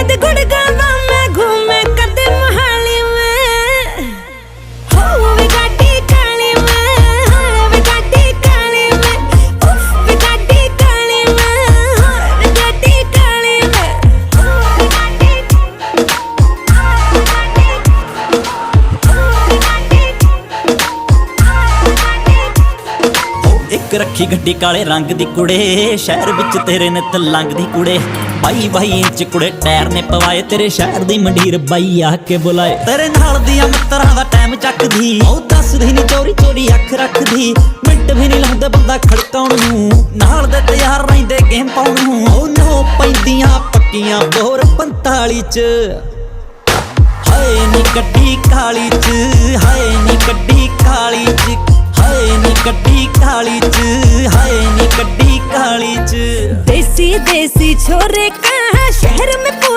कद गुड़गावा में घूमे कद मोहाली में हो वे गाड़ी काली में हो वे गाड़ी काली में उफ वे गाड़ी काली में हो वे गाड़ी काली में हो वे गाड़ी एक रखी गड्डी काले रंग दी कुड़े शहर विच तेरे नित लंघदी कुड़े 22 इंच कुड़े टायर ने पवाए तेरे शहर दी मंडीर बाई आके बुलाए तेरे नाल दियां मित्तरां दा टाइम चकदी ओ दसदी नी चोरी चोरी अख रखदी मिंट भी नहीं लाउंदा बंदा खड़काउण नूं नाल दे तैयार रहिंदे गेम पाउण नूं ओ नो पैंदियां पक्कियां बोर 45 च हाय नी गड्डी काली च हाय नी गड्डी काली च हाय नी गड्डी काली च हाय नी गड्डी काली च देसी देसी छोरे कहाँ शहर में